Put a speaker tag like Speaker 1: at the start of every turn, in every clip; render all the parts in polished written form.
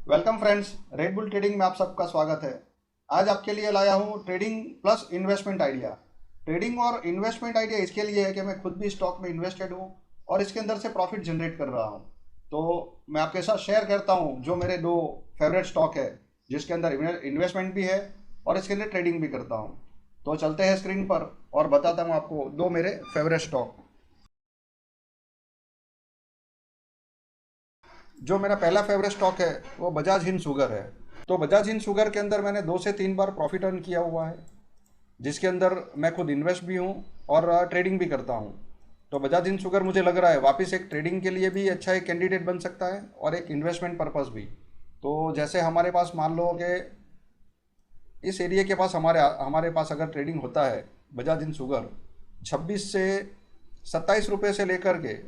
Speaker 1: Welcome friends, red bull trading में आप सबका स्वागत है। आज आपके लिए लाया हूँ trading plus investment idea. Trading और इन्वेस्टमेंट आइडिया इसके लिए है कि मैं खुद भी स्टॉक में इन्वेस्टेड हूँ और इसके अंदर से प्रॉफिट जनरेट कर रहा हूँ। तो मैं आपके साथ शेयर करता हूँ जो मेरे दो फेवरेट स्टॉक है, जिसके अंदर इन्वेस्टमेंट भी है और इसके अंदर ट्रेडिंग भी करता हूँ। तो चलते हैं स्क्रीन पर और बताता हूँ आपको दो मेरे फेवरेट स्टॉक। जो मेरा पहला फेवरेट स्टॉक है वो बजाज हिंद शुगर है। तो बजाज हिंद शुगर के अंदर मैंने 2 से 3 बार प्रॉफिट अर्न किया हुआ है, जिसके अंदर मैं खुद इन्वेस्ट भी हूँ और ट्रेडिंग भी करता हूँ। तो बजाज हिंद शुगर मुझे लग रहा है वापस एक ट्रेडिंग के लिए भी अच्छा एक कैंडिडेट बन सकता है और एक इन्वेस्टमेंट पर्पस भी। तो जैसे हमारे पास मान लो कि इस एरिया के पास हमारे हमारे पास अगर ट्रेडिंग होता है बजाज हिंद शुगर 26 से 27 रुपये से लेकर के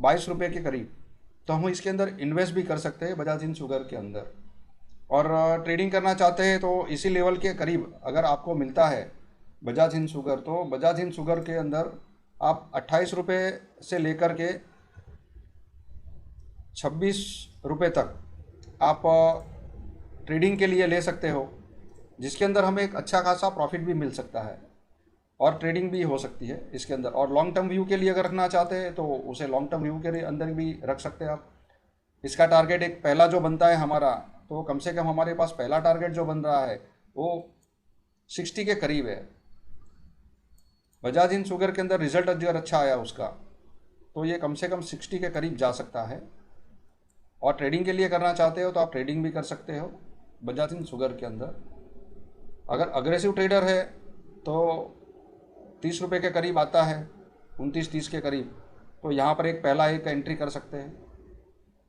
Speaker 1: 22 रुपये के करीब, तो हम इसके अंदर इन्वेस्ट भी कर सकते हैं बजाज हिंद शुगर के अंदर। और ट्रेडिंग करना चाहते हैं तो इसी लेवल के करीब अगर आपको मिलता है बजाज हिंद शुगर, तो बजाज हिंद शुगर के अंदर आप 28 रुपये से लेकर के 26 रुपये तक आप ट्रेडिंग के लिए ले सकते हो, जिसके अंदर हमें एक अच्छा खासा प्रॉफिट भी मिल सकता है और ट्रेडिंग भी हो सकती है इसके अंदर। और लॉन्ग टर्म व्यू के लिए अगर रखना चाहते हैं तो उसे लॉन्ग टर्म व्यू के अंदर भी रख सकते हैं आप। इसका टारगेट एक पहला जो बनता है हमारा, तो कम से कम हमारे पास पहला टारगेट जो बन रहा है वो 60 के करीब है। बजाज इन शुगर के अंदर रिजल्ट अगर अच्छा आया उसका, तो ये कम से कम 60 के करीब जा सकता है। और ट्रेडिंग के लिए करना चाहते हो तो आप ट्रेडिंग भी कर सकते हो बजाज इन शुगर के अंदर। अगर अग्रेसिव ट्रेडर है तो 30 रुपये के करीब आता है, 29-30 के करीब, तो यहाँ पर एक पहला एक एंट्री कर सकते हैं।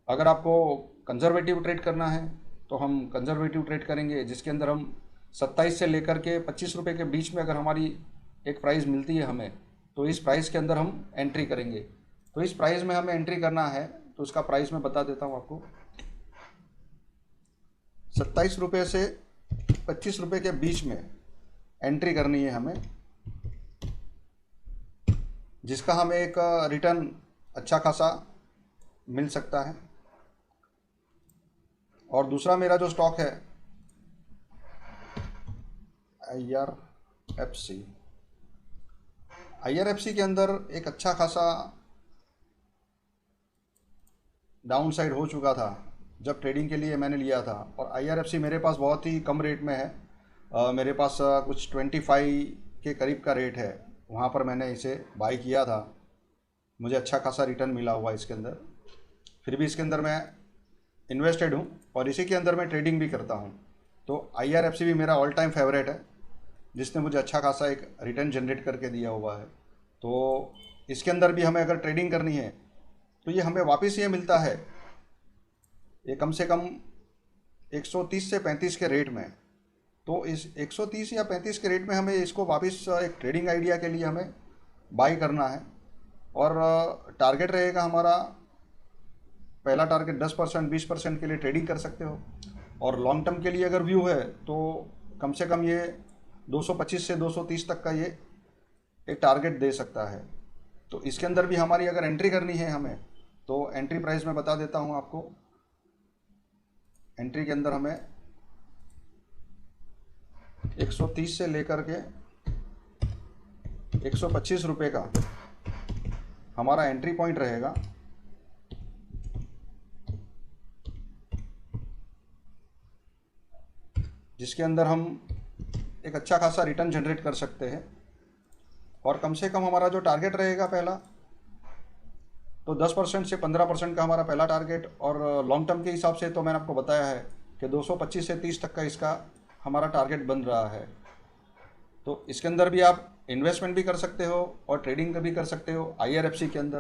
Speaker 1: अगर आपको कंजर्वेटिव ट्रेड करना है तो हम कंजर्वेटिव ट्रेड करेंगे, जिसके अंदर हम 27 से लेकर के 25 रुपये के बीच में अगर हमारी एक प्राइस मिलती है हमें, तो इस प्राइस के अंदर हम एंट्री करेंगे। तो इस प्राइस में हमें एंट्री करना है तो उसका प्राइस मैं बता देता हूँ आपको। 27 रुपये से 25 रुपये के बीच में एंट्री करनी है हमें, जिसका हमें एक रिटर्न अच्छा खासा मिल सकता है। और दूसरा मेरा जो स्टॉक है IRFC। IRFC के अंदर एक अच्छा खासा डाउन साइड हो चुका था जब ट्रेडिंग के लिए मैंने लिया था, और IRFC मेरे पास बहुत ही कम रेट में है। मेरे पास कुछ 25 के करीब का रेट है, वहाँ पर मैंने इसे बाई किया था। मुझे अच्छा खासा रिटर्न मिला हुआ इसके अंदर। फिर भी इसके अंदर मैं इन्वेस्टेड हूँ और इसी के अंदर मैं ट्रेडिंग भी करता हूँ। तो IRFC भी मेरा ऑल टाइम फेवरेट है, जिसने मुझे अच्छा खासा एक रिटर्न जनरेट करके दिया हुआ है। तो इसके अंदर भी हमें अगर ट्रेडिंग करनी है तो ये हमें वापस ये मिलता है ये कम से कम 130 से 35 के रेट में। तो इस 130 या 35 के रेट में हमें इसको वापस एक ट्रेडिंग आइडिया के लिए हमें बाई करना है। और टारगेट रहेगा हमारा, पहला टारगेट 10% 20% के लिए ट्रेडिंग कर सकते हो। और लॉन्ग टर्म के लिए अगर व्यू है तो कम से कम ये 225 से 230 तक का ये एक टारगेट दे सकता है। तो इसके अंदर भी हमारी अगर एंट्री करनी है हमें, तो एंट्री प्राइस मैं बता देता हूँ आपको। एंट्री के अंदर हमें 130 से लेकर के 125 रुपये का हमारा एंट्री पॉइंट रहेगा, जिसके अंदर हम एक अच्छा खासा रिटर्न जनरेट कर सकते हैं। और कम से कम हमारा जो टारगेट रहेगा पहला, तो 10% से 15% का हमारा पहला टारगेट। और लॉन्ग टर्म के हिसाब से तो मैंने आपको बताया है कि 225 से 30 तक का इसका हमारा टारगेट बन रहा है। तो इसके अंदर भी आप इन्वेस्टमेंट भी कर सकते हो और ट्रेडिंग भी कर सकते हो IRFC के अंदर।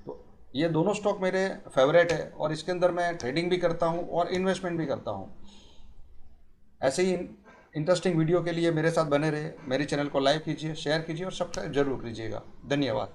Speaker 1: तो ये दोनों स्टॉक मेरे फेवरेट है और इसके अंदर मैं ट्रेडिंग भी करता हूँ और इन्वेस्टमेंट भी करता हूँ। ऐसे ही इंटरेस्टिंग वीडियो के लिए मेरे साथ बने रहे। मेरे चैनल को लाइक कीजिए, शेयर कीजिए और सब्सक्राइब जरूर कीजिएगा। धन्यवाद।